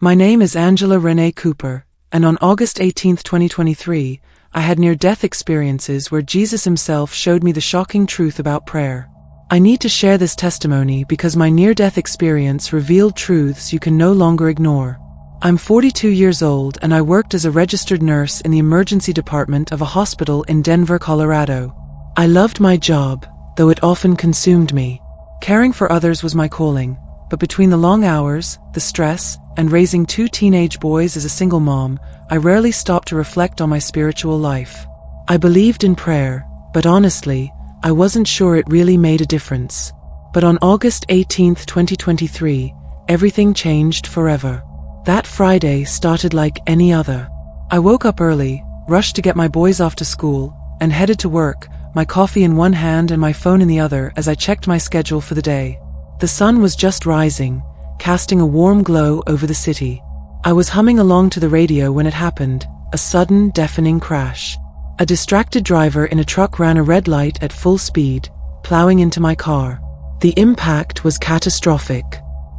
My name is Angela Renee Cooper, and on August 18, 2023, I had near-death experiences where Jesus himself showed me the shocking truth about prayer. I need to share this testimony because my near-death experience revealed truths you can no longer ignore. I'm 42 years old and I worked as a registered nurse in the emergency department of a hospital in Denver, Colorado. I loved my job, though it often consumed me. Caring for others was my calling, but between the long hours, the stress, and raising 2 teenage boys as a single mom, I rarely stopped to reflect on my spiritual life. I believed in prayer, but honestly, I wasn't sure it really made a difference. But on August 18, 2023, everything changed forever. That Friday started like any other. I woke up early, rushed to get my boys off to school, and headed to work, my coffee in one hand and my phone in the other as I checked my schedule for the day. The sun was just rising, casting a warm glow over the city. I was humming along to the radio when it happened, a sudden, deafening crash. A distracted driver in a truck ran a red light at full speed, plowing into my car. The impact was catastrophic.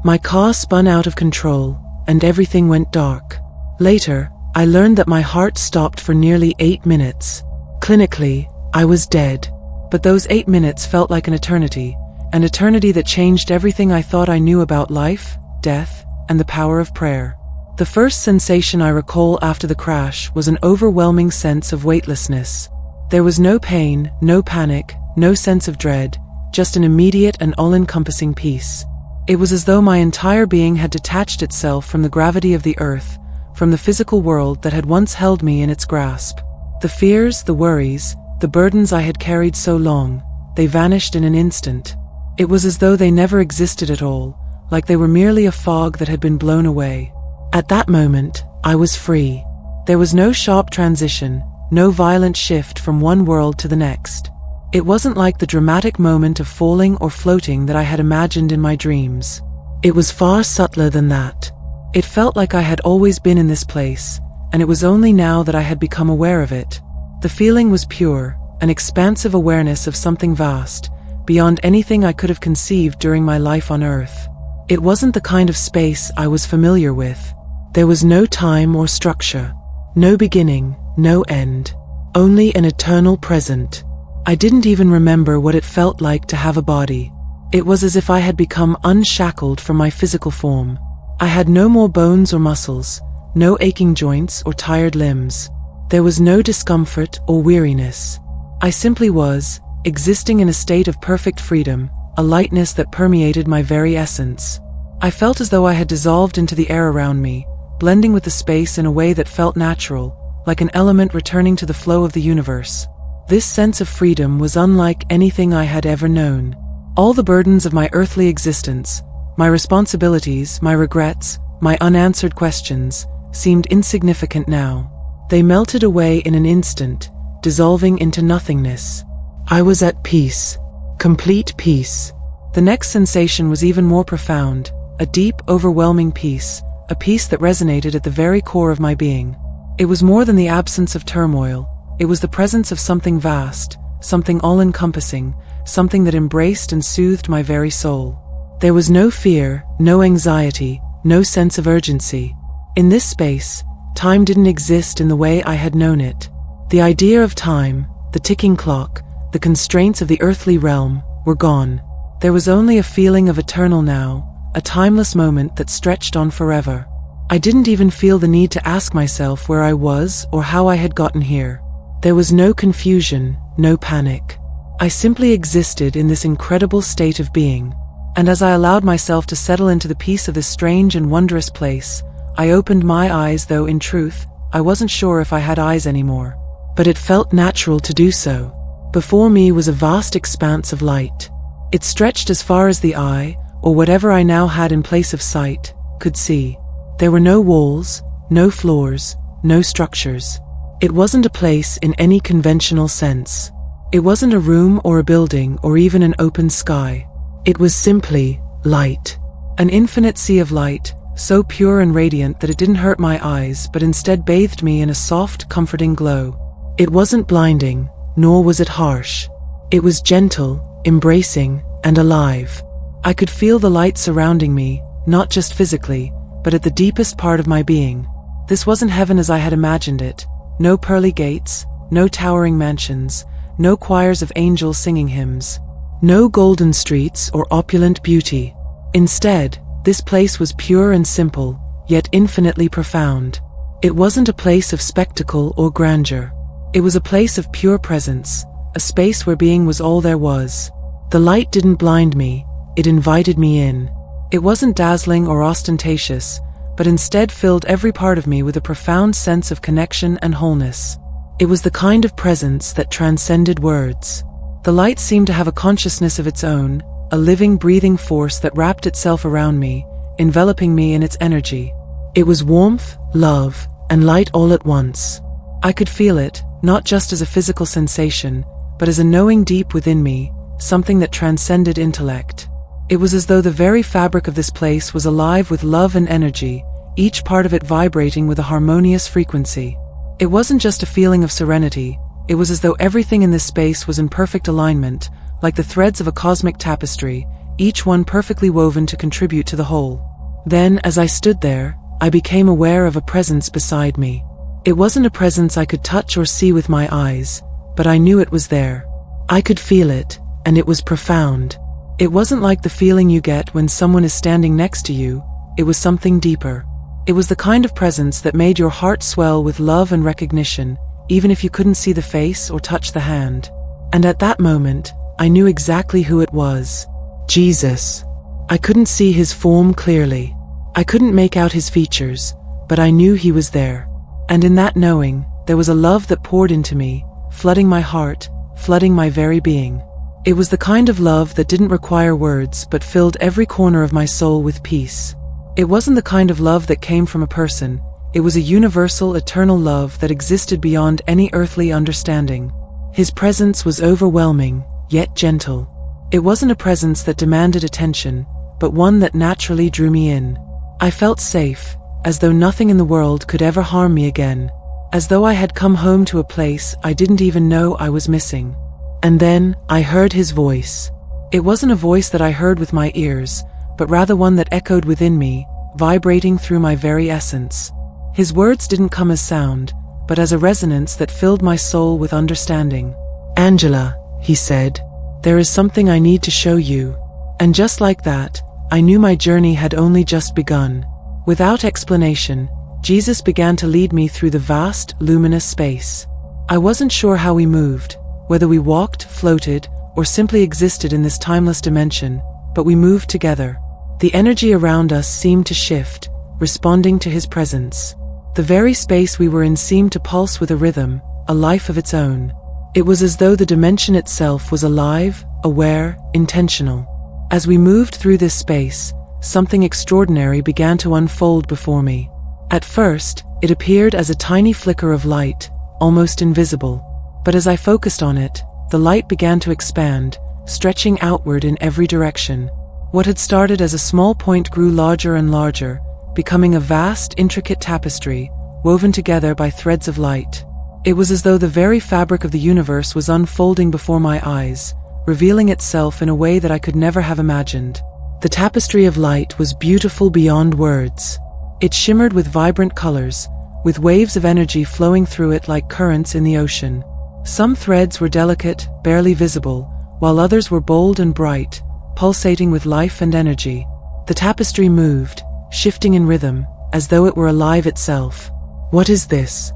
My car spun out of control, and everything went dark. Later, I learned that my heart stopped for nearly 8 minutes. Clinically, I was dead. But those 8 minutes felt like an eternity that changed everything I thought I knew about life, death, and the power of prayer. The first sensation I recall after the crash was an overwhelming sense of weightlessness. There was no pain, no panic, no sense of dread, just an immediate and all-encompassing peace. It was as though my entire being had detached itself from the gravity of the earth, from the physical world that had once held me in its grasp. The fears, the worries, the burdens I had carried so long, they vanished in an instant. It was as though they never existed at all, like they were merely a fog that had been blown away. At that moment, I was free. There was no sharp transition, no violent shift from one world to the next. It wasn't like the dramatic moment of falling or floating that I had imagined in my dreams. It was far subtler than that. It felt like I had always been in this place, and it was only now that I had become aware of it. The feeling was pure, an expansive awareness of something vast, beyond anything I could have conceived during my life on Earth. It wasn't the kind of space I was familiar with. There was no time or structure, no beginning, no end, only an eternal present. I didn't even remember what it felt like to have a body. It was as if I had become unshackled from my physical form. I had no more bones or muscles, no aching joints or tired limbs. There was no discomfort or weariness. I simply was, existing in a state of perfect freedom, a lightness that permeated my very essence. I felt as though I had dissolved into the air around me, blending with the space in a way that felt natural, like an element returning to the flow of the universe. This sense of freedom was unlike anything I had ever known. All the burdens of my earthly existence, my responsibilities, my regrets, my unanswered questions, seemed insignificant now. They melted away in an instant, dissolving into nothingness. I was at peace, complete peace. The next sensation was even more profound, a deep, overwhelming peace, a peace that resonated at the very core of my being. It was more than the absence of turmoil. It was the presence of something vast, something all-encompassing, something that embraced and soothed my very soul. There was no fear, no anxiety, no sense of urgency. In this space, time didn't exist in the way I had known it. The idea of time, the ticking clock, the constraints of the earthly realm, were gone. There was only a feeling of eternal now, a timeless moment that stretched on forever. I didn't even feel the need to ask myself where I was or how I had gotten here. There was no confusion, no panic. I simply existed in this incredible state of being. And as I allowed myself to settle into the peace of this strange and wondrous place, I opened my eyes, though in truth, I wasn't sure if I had eyes anymore. But it felt natural to do so. Before me was a vast expanse of light. It stretched as far as the eye, or whatever I now had in place of sight, could see. There were no walls, no floors, no structures. It wasn't a place in any conventional sense. It wasn't a room or a building or even an open sky. It was simply light. An infinite sea of light, so pure and radiant that it didn't hurt my eyes but instead bathed me in a soft, comforting glow. It wasn't blinding, nor was it harsh. It was gentle, embracing, and alive. I could feel the light surrounding me, not just physically, but at the deepest part of my being. This wasn't heaven as I had imagined it. No pearly gates, no towering mansions, no choirs of angels singing hymns, no golden streets or opulent beauty. Instead, this place was pure and simple, yet infinitely profound. It wasn't a place of spectacle or grandeur. It was a place of pure presence, a space where being was all there was. The light didn't blind me, it invited me in. It wasn't dazzling or ostentatious, but instead filled every part of me with a profound sense of connection and wholeness. It was the kind of presence that transcended words. The light seemed to have a consciousness of its own, a living, breathing force that wrapped itself around me, enveloping me in its energy. It was warmth, love, and light all at once. I could feel it, not just as a physical sensation, but as a knowing deep within me, something that transcended intellect. It was as though the very fabric of this place was alive with love and energy, each part of it vibrating with a harmonious frequency. It wasn't just a feeling of serenity, it was as though everything in this space was in perfect alignment, like the threads of a cosmic tapestry, each one perfectly woven to contribute to the whole. Then, as I stood there, I became aware of a presence beside me. It wasn't a presence I could touch or see with my eyes, but I knew it was there. I could feel it, and it was profound. It wasn't like the feeling you get when someone is standing next to you, it was something deeper. It was the kind of presence that made your heart swell with love and recognition, even if you couldn't see the face or touch the hand. And at that moment, I knew exactly who it was. Jesus. I couldn't see his form clearly. I couldn't make out his features, but I knew he was there. And in that knowing, there was a love that poured into me, flooding my heart, flooding my very being. It was the kind of love that didn't require words but filled every corner of my soul with peace. It wasn't the kind of love that came from a person, it was a universal, eternal love that existed beyond any earthly understanding. His presence was overwhelming, yet gentle. It wasn't a presence that demanded attention, but one that naturally drew me in. I felt safe, as though nothing in the world could ever harm me again, as though I had come home to a place I didn't even know I was missing. And then, I heard his voice. It wasn't a voice that I heard with my ears, but rather one that echoed within me, vibrating through my very essence. His words didn't come as sound, but as a resonance that filled my soul with understanding. "Angela," he said, "there is something I need to show you." And just like that, I knew my journey had only just begun. Without explanation, Jesus began to lead me through the vast, luminous space. I wasn't sure how we moved, whether we walked, floated, or simply existed in this timeless dimension, but we moved together. The energy around us seemed to shift, responding to his presence. The very space we were in seemed to pulse with a rhythm, a life of its own. It was as though the dimension itself was alive, aware, intentional. As we moved through this space, something extraordinary began to unfold before me. At first, it appeared as a tiny flicker of light, almost invisible. But as I focused on it, the light began to expand, stretching outward in every direction. What had started as a small point grew larger and larger, becoming a vast, intricate tapestry, woven together by threads of light. It was as though the very fabric of the universe was unfolding before my eyes, revealing itself in a way that I could never have imagined. The tapestry of light was beautiful beyond words. It shimmered with vibrant colors, with waves of energy flowing through it like currents in the ocean. Some threads were delicate, barely visible, while others were bold and bright, pulsating with life and energy. The tapestry moved, shifting in rhythm, as though it were alive itself. "What is this?"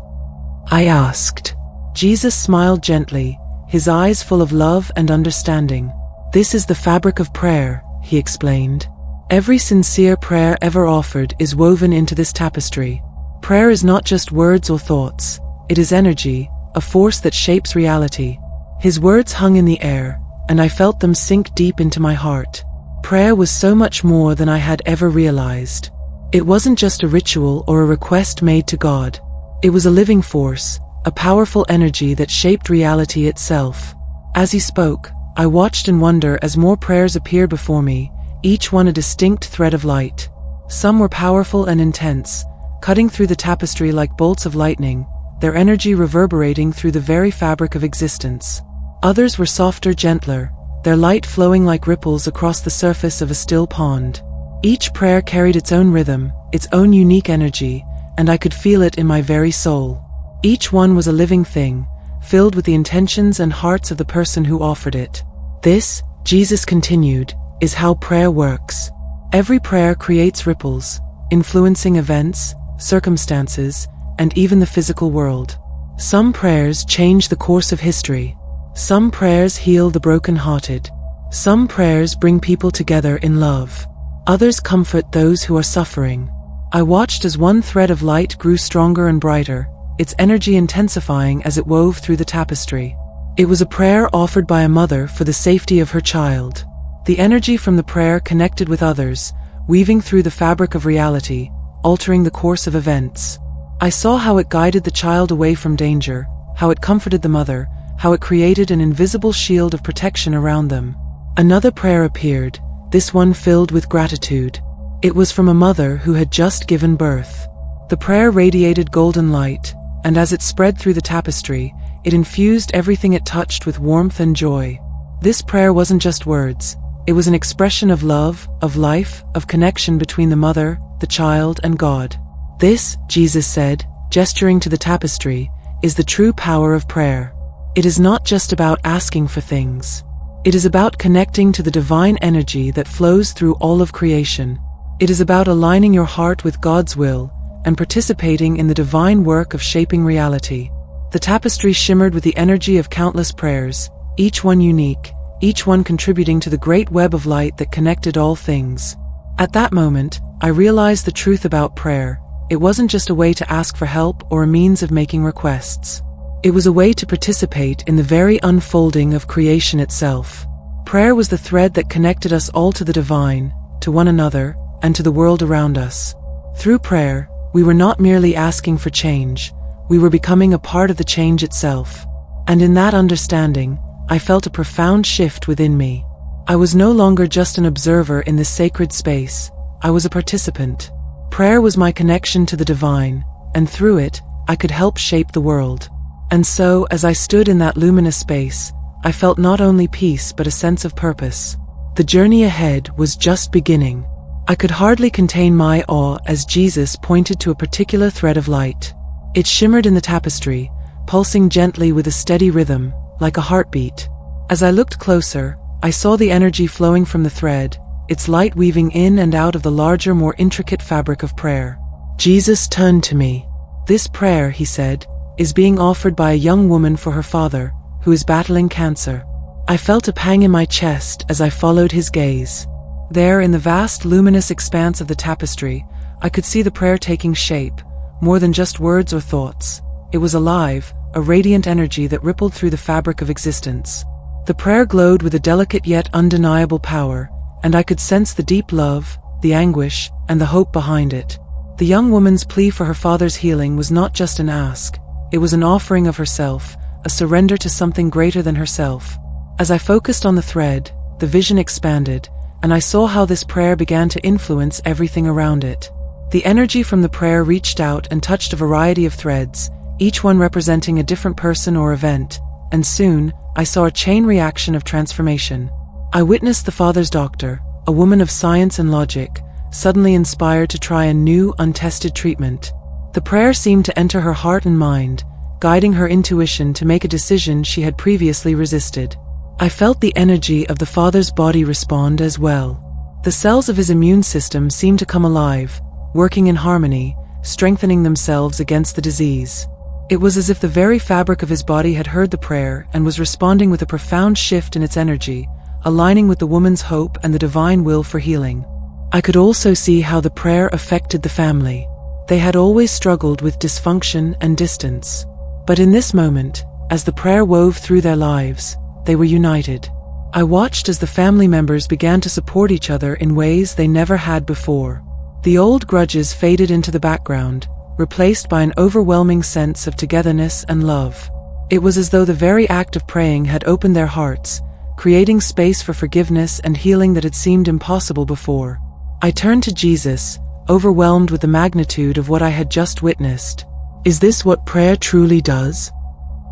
I asked. Jesus smiled gently, his eyes full of love and understanding. "This is the fabric of prayer," he explained. "Every sincere prayer ever offered is woven into this tapestry. Prayer is not just words or thoughts, it is energy, a force that shapes reality." His words hung in the air, and I felt them sink deep into my heart. Prayer was so much more than I had ever realized. It wasn't just a ritual or a request made to God. It was a living force, a powerful energy that shaped reality itself. As he spoke, I watched in wonder as more prayers appeared before me, each one a distinct thread of light. Some were powerful and intense, cutting through the tapestry like bolts of lightning, their energy reverberating through the very fabric of existence. Others were softer, gentler, their light flowing like ripples across the surface of a still pond. Each prayer carried its own rhythm, its own unique energy, and I could feel it in my very soul. Each one was a living thing, filled with the intentions and hearts of the person who offered it. This, Jesus continued, is how prayer works. Every prayer creates ripples, influencing events, circumstances, and even the physical world. Some prayers change the course of history. Some prayers heal the broken-hearted. Some prayers bring people together in love. Others comfort those who are suffering. I watched as one thread of light grew stronger and brighter, its energy intensifying as it wove through the tapestry. It was a prayer offered by a mother for the safety of her child. The energy from the prayer connected with others, weaving through the fabric of reality, altering the course of events. I saw how it guided the child away from danger, how it comforted the mother, how it created an invisible shield of protection around them. Another prayer appeared, this one filled with gratitude. It was from a mother who had just given birth. The prayer radiated golden light, and as it spread through the tapestry, it infused everything it touched with warmth and joy. This prayer wasn't just words. It was an expression of love, of life, of connection between the mother, the child, and God. This, Jesus said, gesturing to the tapestry, is the true power of prayer. It is not just about asking for things. It is about connecting to the divine energy that flows through all of creation. It is about aligning your heart with God's will and participating in the divine work of shaping reality. The tapestry shimmered with the energy of countless prayers, each one unique, each one contributing to the great web of light that connected all things. At that moment, I realized the truth about prayer. It wasn't just a way to ask for help or a means of making requests. It was a way to participate in the very unfolding of creation itself. Prayer was the thread that connected us all to the divine, to one another, and to the world around us. Through prayer, we were not merely asking for change, we were becoming a part of the change itself. And in that understanding, I felt a profound shift within me. I was no longer just an observer in this sacred space, I was a participant. Prayer was my connection to the divine, and through it, I could help shape the world. And so, as I stood in that luminous space, I felt not only peace but a sense of purpose. The journey ahead was just beginning. I could hardly contain my awe as Jesus pointed to a particular thread of light. It shimmered in the tapestry, pulsing gently with a steady rhythm, like a heartbeat. As I looked closer, I saw the energy flowing from the thread, its light weaving in and out of the larger, more intricate fabric of prayer. Jesus turned to me. This prayer, he said, is being offered by a young woman for her father, who is battling cancer. I felt a pang in my chest as I followed his gaze. There, in the vast, luminous expanse of the tapestry, I could see the prayer taking shape, more than just words or thoughts. It was alive, a radiant energy that rippled through the fabric of existence. The prayer glowed with a delicate yet undeniable power, and I could sense the deep love, the anguish, and the hope behind it. The young woman's plea for her father's healing was not just an ask, it was an offering of herself, a surrender to something greater than herself. As I focused on the thread, the vision expanded, and I saw how this prayer began to influence everything around it. The energy from the prayer reached out and touched a variety of threads, each one representing a different person or event, and soon, I saw a chain reaction of transformation. I witnessed the father's doctor, a woman of science and logic, suddenly inspired to try a new, untested treatment. The prayer seemed to enter her heart and mind, guiding her intuition to make a decision she had previously resisted. I felt the energy of the father's body respond as well. The cells of his immune system seemed to come alive, working in harmony, strengthening themselves against the disease. It was as if the very fabric of his body had heard the prayer and was responding with a profound shift in its energy, aligning with the woman's hope and the divine will for healing. I could also see how the prayer affected the family. They had always struggled with dysfunction and distance. But in this moment, as the prayer wove through their lives, they were united. I watched as the family members began to support each other in ways they never had before. The old grudges faded into the background, replaced by an overwhelming sense of togetherness and love. It was as though the very act of praying had opened their hearts, creating space for forgiveness and healing that had seemed impossible before. I turned to Jesus, overwhelmed with the magnitude of what I had just witnessed. "Is this what prayer truly does?"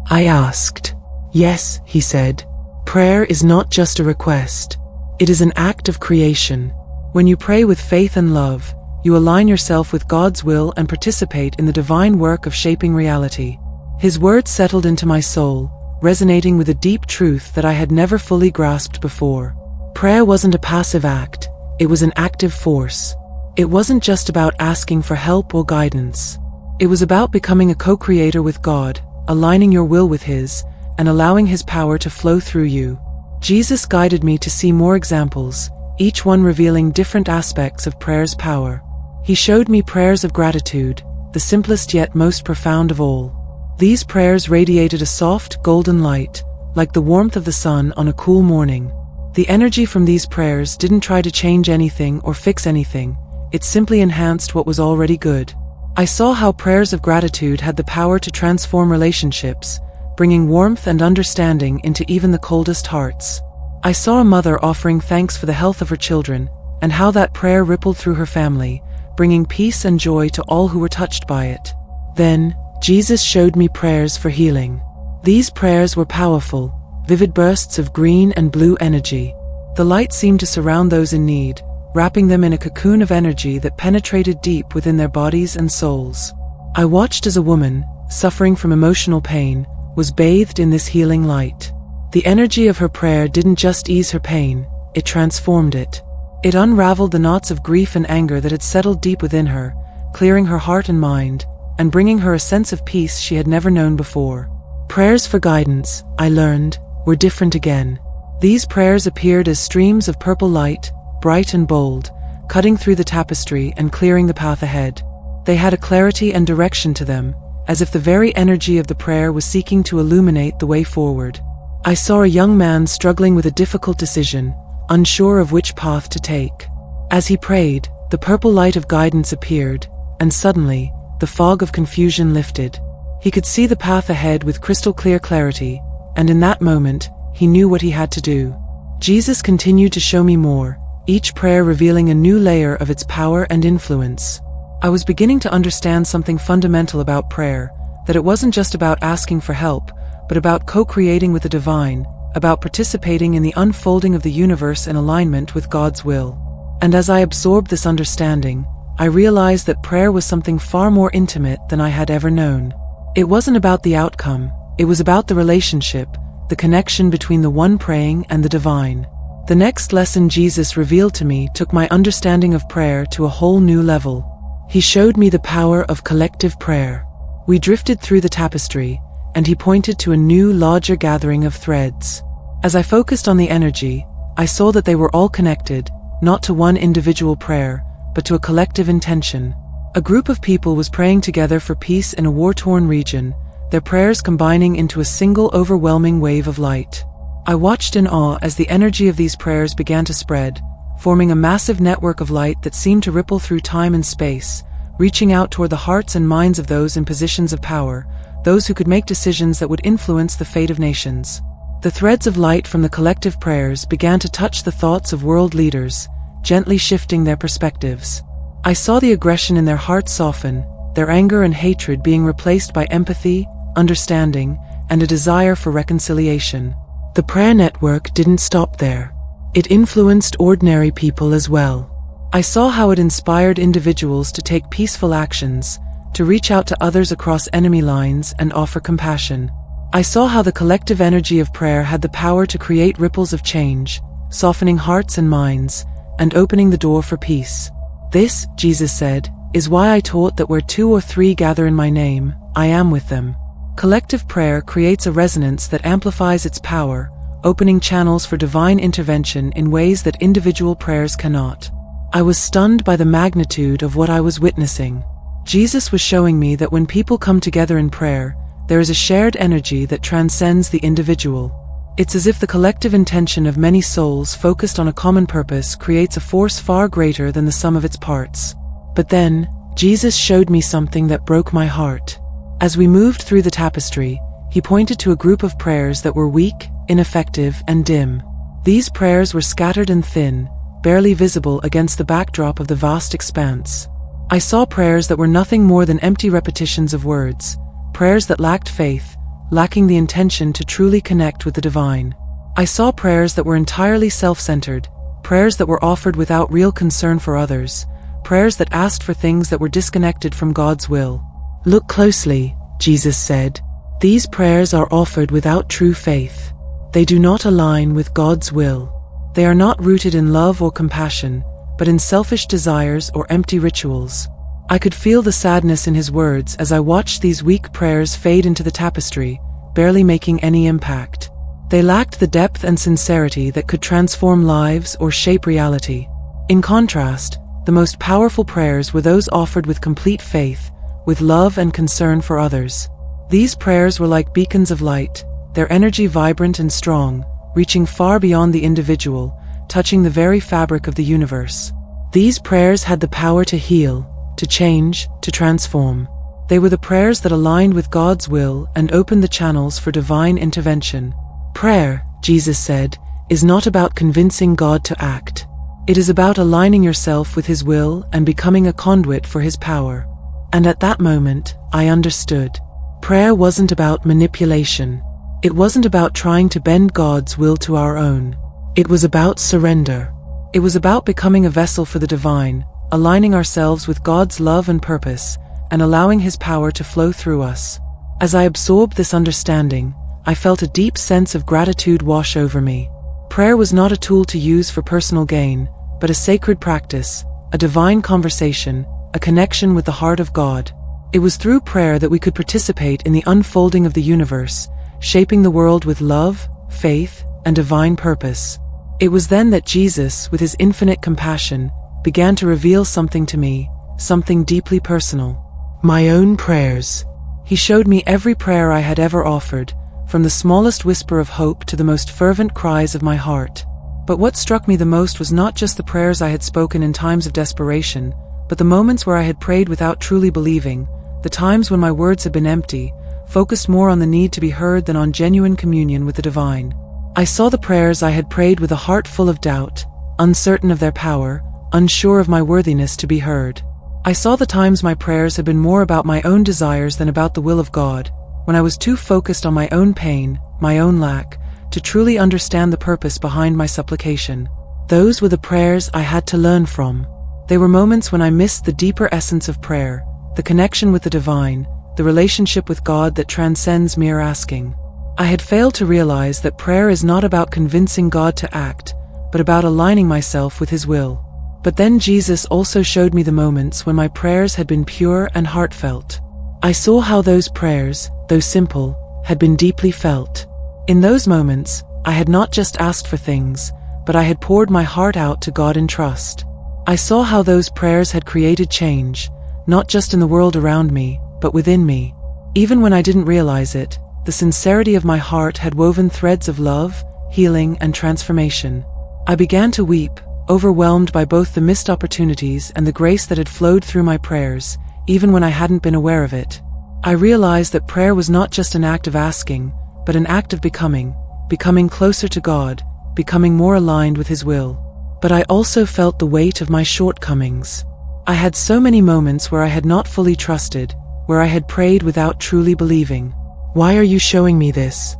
I asked. "Yes," he said. "Prayer is not just a request. It is an act of creation. When you pray with faith and love, You align yourself with God's will and participate in the divine work of shaping reality. His words settled into my soul, resonating with a deep truth that I had never fully grasped before. Prayer wasn't a passive act, it was an active force. It wasn't just about asking for help or guidance. It was about becoming a co-creator with God, aligning your will with His, and allowing His power to flow through you. Jesus guided me to see more examples, each one revealing different aspects of prayer's power. He showed me prayers of gratitude, the simplest yet most profound of all. These prayers radiated a soft, golden light, like the warmth of the sun on a cool morning. The energy from these prayers didn't try to change anything or fix anything, it simply enhanced what was already good. I saw how prayers of gratitude had the power to transform relationships, bringing warmth and understanding into even the coldest hearts. I saw a mother offering thanks for the health of her children, and how that prayer rippled through her family, bringing peace and joy to all who were touched by it. Then, Jesus showed me prayers for healing. These prayers were powerful, vivid bursts of green and blue energy. The light seemed to surround those in need, wrapping them in a cocoon of energy that penetrated deep within their bodies and souls. I watched as a woman, suffering from emotional pain, was bathed in this healing light. The energy of her prayer didn't just ease her pain, it transformed it. It unraveled the knots of grief and anger that had settled deep within her, clearing her heart and mind, and bringing her a sense of peace she had never known before. Prayers for guidance, I learned, were different again. These prayers appeared as streams of purple light, bright and bold, cutting through the tapestry and clearing the path ahead. They had a clarity and direction to them, as if the very energy of the prayer was seeking to illuminate the way forward. I saw a young man struggling with a difficult decision, unsure of which path to take. As he prayed, the purple light of guidance appeared, and suddenly, the fog of confusion lifted. He could see the path ahead with crystal clear clarity, and in that moment, he knew what he had to do. Jesus continued to show me more, each prayer revealing a new layer of its power and influence. I was beginning to understand something fundamental about prayer, that it wasn't just about asking for help, but about co-creating with the divine, about participating in the unfolding of the universe in alignment with God's will. And as I absorbed this understanding, I realized that prayer was something far more intimate than I had ever known. It wasn't about the outcome, it was about the relationship, the connection between the one praying and the divine. The next lesson Jesus revealed to me took my understanding of prayer to a whole new level. He showed me the power of collective prayer. We drifted through the tapestry, and he pointed to a new, larger gathering of threads. As I focused on the energy, I saw that they were all connected, not to one individual prayer, but to a collective intention. A group of people was praying together for peace in a war-torn region, their prayers combining into a single overwhelming wave of light. I watched in awe as the energy of these prayers began to spread, forming a massive network of light that seemed to ripple through time and space, reaching out toward the hearts and minds of those in positions of power, those who could make decisions that would influence the fate of nations. The threads of light from the collective prayers began to touch the thoughts of world leaders, gently shifting their perspectives. I saw the aggression in their hearts soften, their anger and hatred being replaced by empathy, understanding, and a desire for reconciliation. The prayer network didn't stop there. It influenced ordinary people as well. I saw how it inspired individuals to take peaceful actions, to reach out to others across enemy lines and offer compassion. I saw how the collective energy of prayer had the power to create ripples of change, softening hearts and minds, and opening the door for peace. This, Jesus said, is why I taught that where 2 or 3 gather in my name, I am with them. Collective prayer creates a resonance that amplifies its power, opening channels for divine intervention in ways that individual prayers cannot. I was stunned by the magnitude of what I was witnessing. Jesus was showing me that when people come together in prayer, there is a shared energy that transcends the individual. It's as if the collective intention of many souls focused on a common purpose creates a force far greater than the sum of its parts. But then, Jesus showed me something that broke my heart. As we moved through the tapestry, he pointed to a group of prayers that were weak, ineffective, and dim. These prayers were scattered and thin, barely visible against the backdrop of the vast expanse. I saw prayers that were nothing more than empty repetitions of words, prayers that lacked faith, lacking the intention to truly connect with the divine. I saw prayers that were entirely self-centered, prayers that were offered without real concern for others, prayers that asked for things that were disconnected from God's will. "Look closely," Jesus said. "These prayers are offered without true faith. They do not align with God's will. They are not rooted in love or compassion, but in selfish desires or empty rituals." I could feel the sadness in his words as I watched these weak prayers fade into the tapestry, barely making any impact. They lacked the depth and sincerity that could transform lives or shape reality. In contrast, the most powerful prayers were those offered with complete faith, with love and concern for others. These prayers were like beacons of light, their energy vibrant and strong, reaching far beyond the individual, touching the very fabric of the universe. These prayers had the power to heal, to change, to transform. They were the prayers that aligned with God's will and opened the channels for divine intervention. Prayer, Jesus said, is not about convincing God to act. It is about aligning yourself with His will and becoming a conduit for His power. And at that moment, I understood. Prayer wasn't about manipulation. It wasn't about trying to bend God's will to our own. It was about surrender. It was about becoming a vessel for the divine, aligning ourselves with God's love and purpose, and allowing His power to flow through us. As I absorbed this understanding, I felt a deep sense of gratitude wash over me. Prayer was not a tool to use for personal gain, but a sacred practice, a divine conversation, a connection with the heart of God. It was through prayer that we could participate in the unfolding of the universe, shaping the world with love, faith, and divine purpose. It was then that Jesus, with His infinite compassion, began to reveal something to me, something deeply personal. My own prayers. He showed me every prayer I had ever offered, from the smallest whisper of hope to the most fervent cries of my heart. But what struck me the most was not just the prayers I had spoken in times of desperation, but the moments where I had prayed without truly believing, the times when my words had been empty, focused more on the need to be heard than on genuine communion with the divine. I saw the prayers I had prayed with a heart full of doubt, uncertain of their power, unsure of my worthiness to be heard. I saw the times my prayers had been more about my own desires than about the will of God, when I was too focused on my own pain, my own lack, to truly understand the purpose behind my supplication. Those were the prayers I had to learn from. They were moments when I missed the deeper essence of prayer, the connection with the divine, the relationship with God that transcends mere asking. I had failed to realize that prayer is not about convincing God to act, but about aligning myself with His will. But then Jesus also showed me the moments when my prayers had been pure and heartfelt. I saw how those prayers, though simple, had been deeply felt. In those moments, I had not just asked for things, but I had poured my heart out to God in trust. I saw how those prayers had created change, not just in the world around me, but within me. Even when I didn't realize it, the sincerity of my heart had woven threads of love, healing, and transformation. I began to weep, overwhelmed by both the missed opportunities and the grace that had flowed through my prayers, even when I hadn't been aware of it. I realized that prayer was not just an act of asking, but an act of becoming closer to God, becoming more aligned with His will. But I also felt the weight of my shortcomings. I had so many moments where I had not fully trusted, where I had prayed without truly believing. "Why are you showing me this?"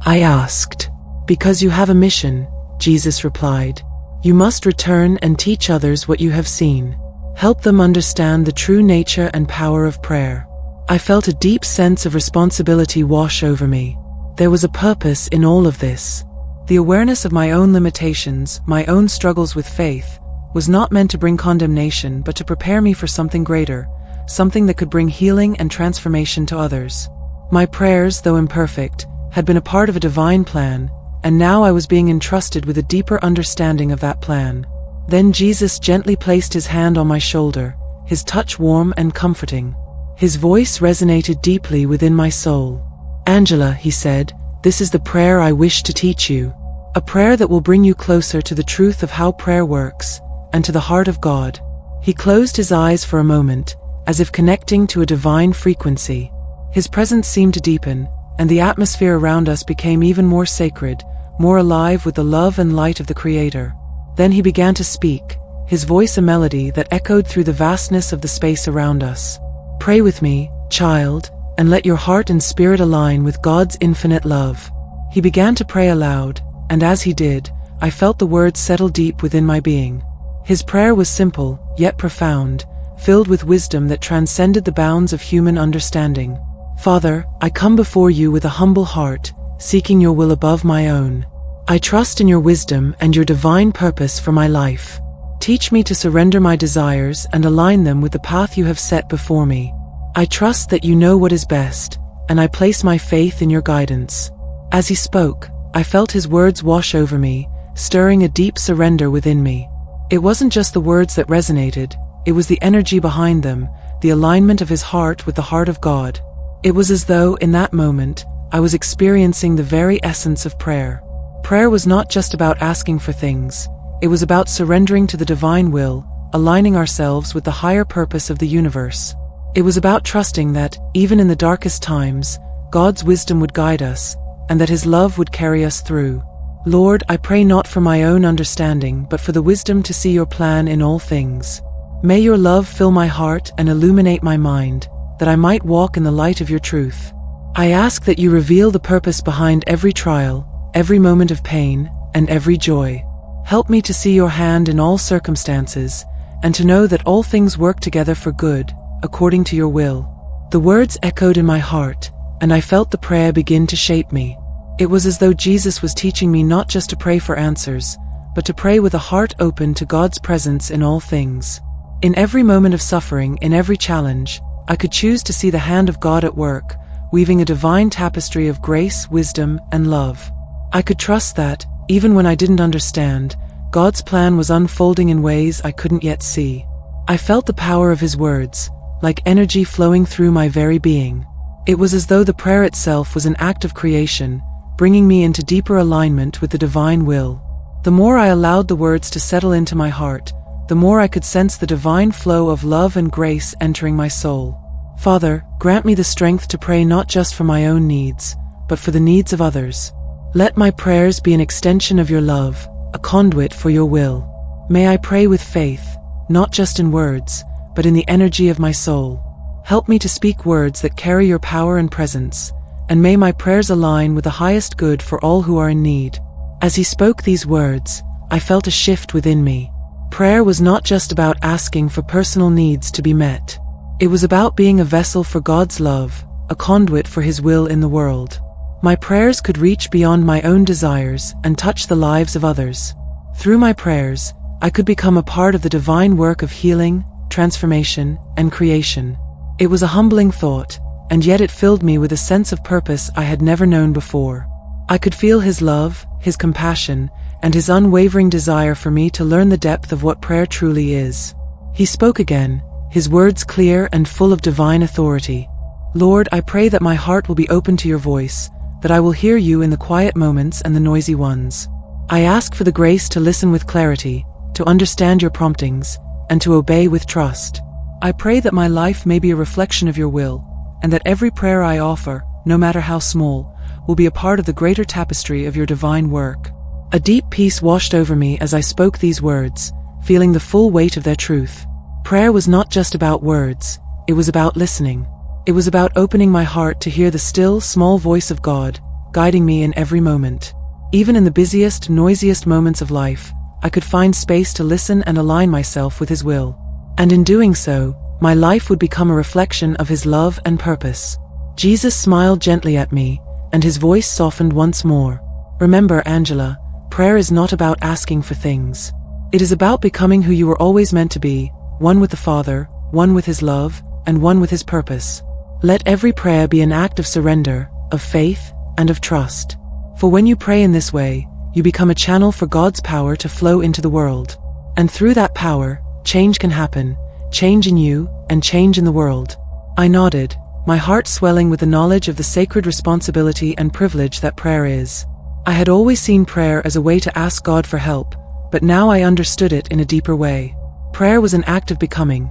I asked. "Because you have a mission," Jesus replied. "You must return and teach others what you have seen. Help them understand the true nature and power of prayer." I felt a deep sense of responsibility wash over me. There was a purpose in all of this. The awareness of my own limitations, my own struggles with faith, was not meant to bring condemnation but to prepare me for something greater, something that could bring healing and transformation to others. My prayers, though imperfect, had been a part of a divine plan, and now I was being entrusted with a deeper understanding of that plan. Then Jesus gently placed His hand on my shoulder, His touch warm and comforting. His voice resonated deeply within my soul. "Angela," He said, "this is the prayer I wish to teach you. A prayer that will bring you closer to the truth of how prayer works, and to the heart of God." He closed His eyes for a moment, as if connecting to a divine frequency. His presence seemed to deepen, and the atmosphere around us became even more sacred, more alive with the love and light of the Creator. Then He began to speak, His voice a melody that echoed through the vastness of the space around us. "Pray with me, child, and let your heart and spirit align with God's infinite love." He began to pray aloud, and as he did, I felt the words settle deep within my being. His prayer was simple, yet profound, filled with wisdom that transcended the bounds of human understanding. Father, I come before you with a humble heart, seeking your will above my own. I trust in your wisdom and your divine purpose for my life. Teach me to surrender my desires and align them with the path you have set before me. I trust that you know what is best, and I place my faith in your guidance. As he spoke, I felt his words wash over me, stirring a deep surrender within me. It wasn't just the words that resonated, it was the energy behind them, the alignment of his heart with the heart of God. It was as though, in that moment, I was experiencing the very essence of prayer. Prayer was not just about asking for things, it was about surrendering to the divine will, aligning ourselves with the higher purpose of the universe. It was about trusting that, even in the darkest times, God's wisdom would guide us, and that his love would carry us through. Lord, I pray not for my own understanding, but for the wisdom to see your plan in all things. May your love fill my heart and illuminate my mind, that I might walk in the light of your truth. I ask that you reveal the purpose behind every trial, every moment of pain, and every joy. Help me to see your hand in all circumstances, and to know that all things work together for good, according to your will. The words echoed in my heart, and I felt the prayer begin to shape me. It was as though Jesus was teaching me not just to pray for answers, but to pray with a heart open to God's presence in all things. In every moment of suffering, in every challenge, I could choose to see the hand of God at work, weaving a divine tapestry of grace, wisdom, and love. I could trust that, even when I didn't understand, God's plan was unfolding in ways I couldn't yet see. I felt the power of his words, like energy flowing through my very being. It was as though the prayer itself was an act of creation, bringing me into deeper alignment with the divine will. The more I allowed the words to settle into my heart, the more I could sense the divine flow of love and grace entering my soul. Father, grant me the strength to pray not just for my own needs, but for the needs of others. Let my prayers be an extension of your love, a conduit for your will. May I pray with faith, not just in words, but in the energy of my soul. Help me to speak words that carry your power and presence, and may my prayers align with the highest good for all who are in need. As he spoke these words, I felt a shift within me. Prayer was not just about asking for personal needs to be met. It was about being a vessel for God's love, a conduit for his will in the world. My prayers could reach beyond my own desires and touch the lives of others. Through my prayers, I could become a part of the divine work of healing, transformation, and creation. It was a humbling thought, and yet it filled me with a sense of purpose I had never known before. I could feel his love, his compassion, and his unwavering desire for me to learn the depth of what prayer truly is. He spoke again, his words clear and full of divine authority. Lord, I pray that my heart will be open to your voice, that I will hear you in the quiet moments and the noisy ones. I ask for the grace to listen with clarity, to understand your promptings, and to obey with trust. I pray that my life may be a reflection of your will, and that every prayer I offer, no matter how small, will be a part of the greater tapestry of your divine work. A deep peace washed over me as I spoke these words, feeling the full weight of their truth. Prayer was not just about words, it was about listening. It was about opening my heart to hear the still, small voice of God, guiding me in every moment. Even in the busiest, noisiest moments of life, I could find space to listen and align myself with his will. And in doing so, my life would become a reflection of his love and purpose. Jesus smiled gently at me, and his voice softened once more. Remember, Angela, prayer is not about asking for things. It is about becoming who you were always meant to be, one with the Father, one with his love, and one with his purpose. Let every prayer be an act of surrender, of faith, and of trust. For when you pray in this way, you become a channel for God's power to flow into the world. And through that power, change can happen, change in you, and change in the world. I nodded, my heart swelling with the knowledge of the sacred responsibility and privilege that prayer is. I had always seen prayer as a way to ask God for help, but now I understood it in a deeper way. Prayer was an act of becoming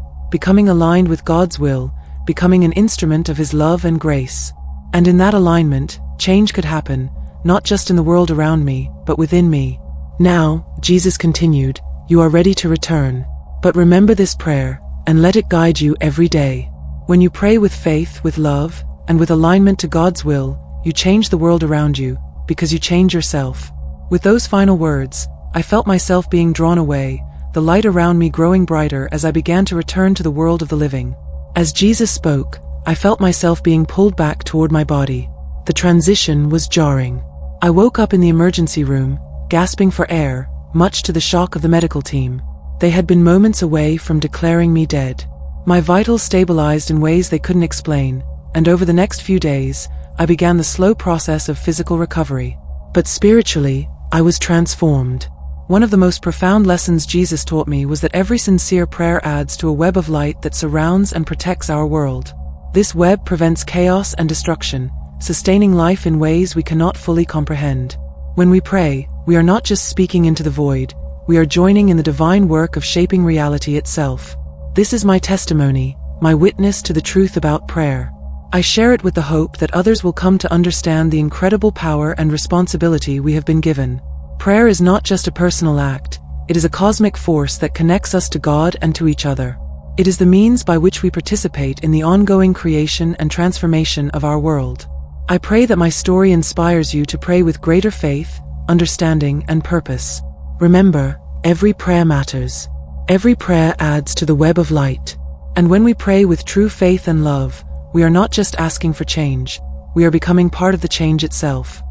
aligned with God's will, becoming an instrument of his love and grace. And in that alignment, change could happen, not just in the world around me, but within me. Now, Jesus continued, you are ready to return. But remember this prayer, and let it guide you every day. When you pray with faith, with love, and with alignment to God's will, you change the world around you, because you change yourself. With those final words, I felt myself being drawn away, the light around me growing brighter as I began to return to the world of the living. As Jesus spoke, I felt myself being pulled back toward my body. The transition was jarring. I woke up in the emergency room, gasping for air, much to the shock of the medical team. They had been moments away from declaring me dead. My vitals stabilized in ways they couldn't explain, and over the next few days, I began the slow process of physical recovery. But spiritually, I was transformed. One of the most profound lessons Jesus taught me was that every sincere prayer adds to a web of light that surrounds and protects our world. This web prevents chaos and destruction, sustaining life in ways we cannot fully comprehend. When we pray, we are not just speaking into the void, we are joining in the divine work of shaping reality itself. This is my testimony, my witness to the truth about prayer. I share it with the hope that others will come to understand the incredible power and responsibility we have been given. Prayer is not just a personal act, it is a cosmic force that connects us to God and to each other. It is the means by which we participate in the ongoing creation and transformation of our world. I pray that my story inspires you to pray with greater faith, understanding, and purpose. Remember, every prayer matters. Every prayer adds to the web of light. And when we pray with true faith and love, we are not just asking for change, we are becoming part of the change itself.